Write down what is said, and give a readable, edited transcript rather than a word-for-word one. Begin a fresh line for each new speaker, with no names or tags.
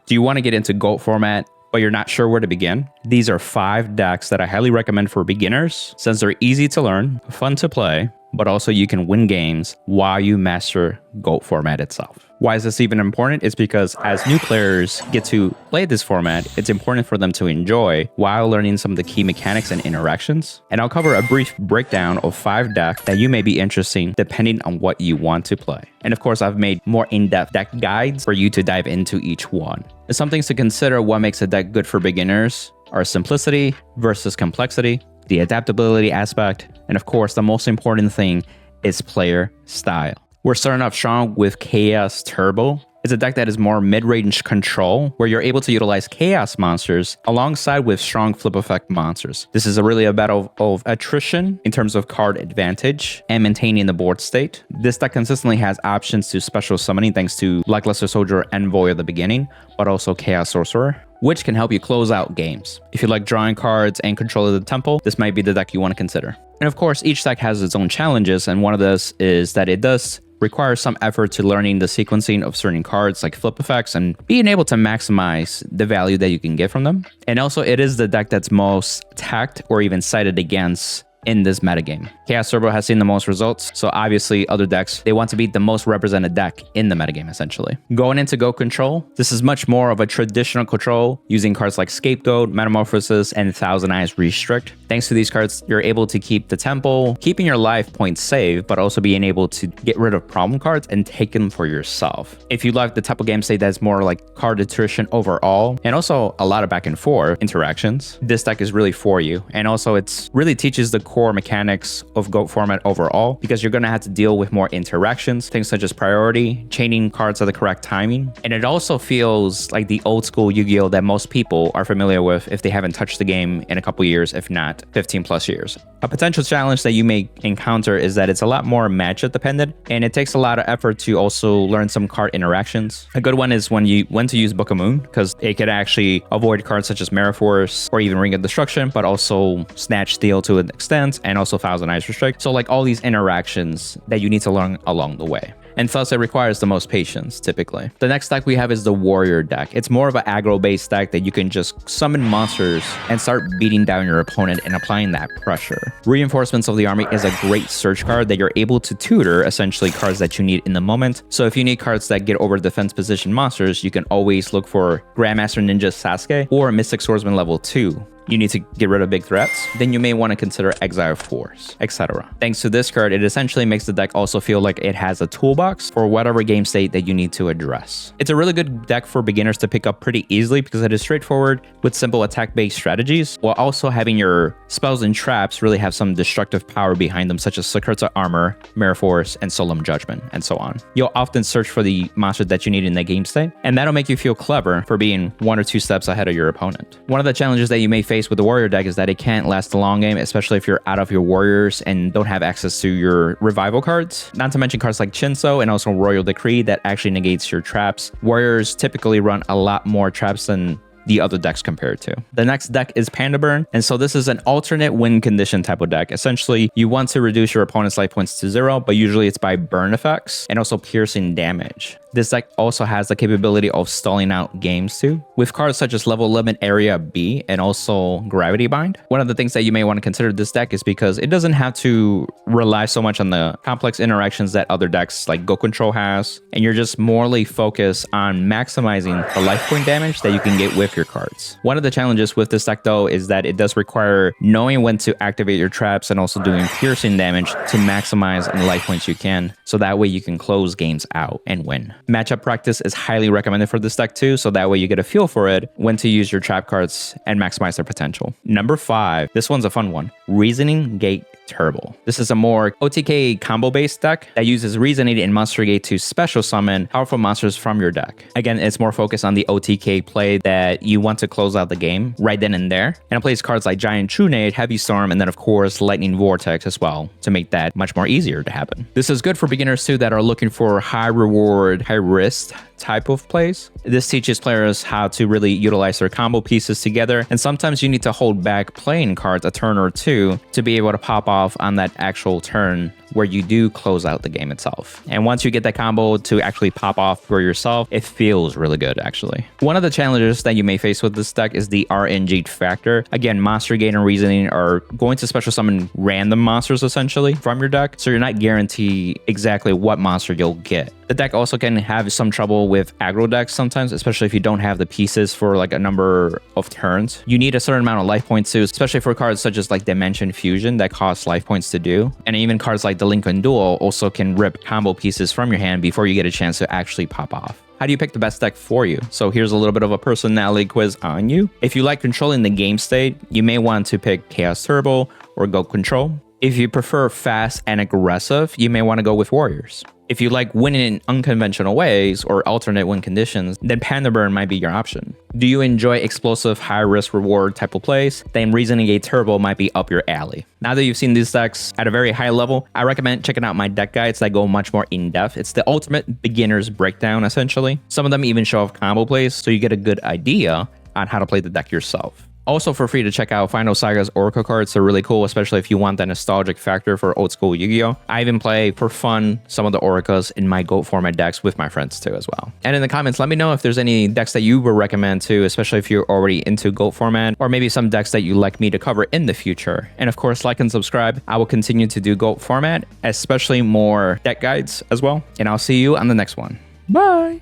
Do you want to get into GOAT format, but you're not sure where to begin? These are 5 decks that I highly recommend for beginners, since they're easy to learn, fun to play, but also you can win games while you master GOAT format itself. Why is this even important? It's because as new players get to play this format, it's important for them to enjoy while learning some of the key mechanics and interactions. And I'll cover a brief breakdown of 5 decks that you may be interested in depending on what you want to play. And of course, I've made more in-depth deck guides for you to dive into each one. And some things to consider what makes a deck good for beginners are simplicity versus complexity, the adaptability aspect, and of course, the most important thing is player style. We're starting off strong with Chaos Turbo. It's a deck that is more mid-range control, where you're able to utilize chaos monsters alongside with strong flip effect monsters. This is really a battle of attrition in terms of card advantage and maintaining the board state. This deck consistently has options to special summoning thanks to Lackluster Soldier Envoy at the beginning, but also Chaos Sorcerer, which can help you close out games. If you like drawing cards and control of the temple, this might be the deck you want to consider. And of course, each deck has its own challenges, and one of those is that it does require some effort to learning the sequencing of certain cards like flip effects and being able to maximize the value that you can get from them. And also, it is the deck that's most tacked or even cited against in this metagame. Chaos Turbo has seen the most results, so obviously other decks, they want to be the most represented deck in the metagame essentially. Going into GOAT control, this is much more of a traditional control using cards like Scapegoat, Metamorphosis, and Thousand Eyes Restrict. Thanks to these cards, you're able to keep the temple, keeping your life points safe, but also being able to get rid of problem cards and take them for yourself. If you like the type of game state that's more like card attrition overall, and also a lot of back and forth interactions, this deck is really for you. And also it's really teaches the core mechanics of GOAT format overall, because you're going to have to deal with more interactions, things such as priority, chaining cards at the correct timing. And it also feels like the old school Yu-Gi-Oh! That most people are familiar with if they haven't touched the game in a couple years, if not 15 plus years. A potential challenge that you may encounter is that it's a lot more matchup dependent, and it takes a lot of effort to also learn some card interactions. A good one is when to use Book of Moon, because it could actually avoid cards such as Mirror Force or even Ring of Destruction, but also Snatch Steal to an extent, and also Thousand Eyes Restrict. So like all these interactions that you need to learn along the way. And thus it requires the most patience typically. The next deck we have is the Warrior deck. It's more of an aggro based deck that you can just summon monsters and start beating down your opponent and applying that pressure. Reinforcements of the Army is a great search card that you're able to tutor essentially cards that you need in the moment. So if you need cards that get over defense position monsters, you can always look for Grandmaster Ninja Sasuke or Mystic Swordsman level 2. You need to get rid of big threats, then you may want to consider Exile Force, etc. Thanks to this card, it essentially makes the deck also feel like it has a toolbox for whatever game state that you need to address. It's a really good deck for beginners to pick up pretty easily because it is straightforward with simple attack-based strategies, while also having your spells and traps really have some destructive power behind them, such as Sakurta Armor, Mirror Force, and Solemn Judgment, and so on. You'll often search for the monster that you need in that game state, and that'll make you feel clever for being 1 or 2 steps ahead of your opponent. One of the challenges that you may face with the Warrior deck is that it can't last a long game, especially if you're out of your warriors and don't have access to your revival cards. Not to mention cards like Chinso and also Royal Decree that actually negates your traps. Warriors typically run a lot more traps than the other decks compared to. The next deck is Panda Burn, and so this is an alternate win condition type of deck. Essentially, you want to reduce your opponent's life points to 0, but usually it's by burn effects and also piercing damage. This deck also has the capability of stalling out games too, with cards such as Level Limit Area B and also Gravity Bind. One of the things that you may want to consider this deck is because it doesn't have to rely so much on the complex interactions that other decks like GOAT Control has, and you're just morely focused on maximizing the life point damage that you can get with your cards. One of the challenges with this deck though is that it does require knowing when to activate your traps and also doing piercing damage to maximize the life points you can, so that way you can close games out and win. Matchup practice is highly recommended for this deck too, so that way you get a feel for it, when to use your trap cards and maximize their potential. Number 5, this one's a fun one, Reasoning Gate Turbo. This is a more OTK combo based deck that uses Reasoning and Monster Gate to special summon powerful monsters from your deck. Again, it's more focused on the OTK play that you want to close out the game right then and there, and it plays cards like Giant Trunade, Heavy Storm, and then of course Lightning Vortex as well to make that much more easier to happen. This is good for beginners too that are looking for high reward, high risk type of plays. This teaches players how to really utilize their combo pieces together, and sometimes you need to hold back playing cards a turn or two to be able to pop off on that actual turn where you do close out the game itself. And once you get that combo to actually pop off for yourself, it feels really good actually. One of the challenges that you may face with this deck is the RNG factor. Again, monster gain and reasoning are going to special summon random monsters essentially from your deck, so you're not guaranteed exactly what monster you'll get. The deck also can have some trouble with aggro decks sometimes, especially if you don't have the pieces for like a number of turns. You need a certain amount of life points too, especially for cards such as like Dimension Fusion that cost life points to do. And even cards like Delinquent Duel also can rip combo pieces from your hand before you get a chance to actually pop off. How do you pick the best deck for you? So here's a little bit of a personality quiz on you. If you like controlling the game state, you may want to pick Chaos Turbo or Goat Control. If you prefer fast and aggressive, you may want to go with Warriors. If you like winning in unconventional ways or alternate win conditions, then Panda Burn might be your option. Do you enjoy explosive, high-risk reward type of plays? Then Reasoning Gate Turbo might be up your alley. Now that you've seen these decks at a very high level, I recommend checking out my deck guides that go much more in-depth. It's the ultimate beginner's breakdown, essentially. Some of them even show off combo plays, so you get a good idea on how to play the deck yourself. Also, feel free to check out Final Saga's Oracle cards. They're really cool, especially if you want that nostalgic factor for old school Yu-Gi-Oh! I even play, for fun, some of the Oracles in my GOAT format decks with my friends too as well. And in the comments, let me know if there's any decks that you would recommend too, especially if you're already into GOAT format, or maybe some decks that you'd like me to cover in the future. And of course, like and subscribe. I will continue to do GOAT format, especially more deck guides as well. And I'll see you on the next one. Bye!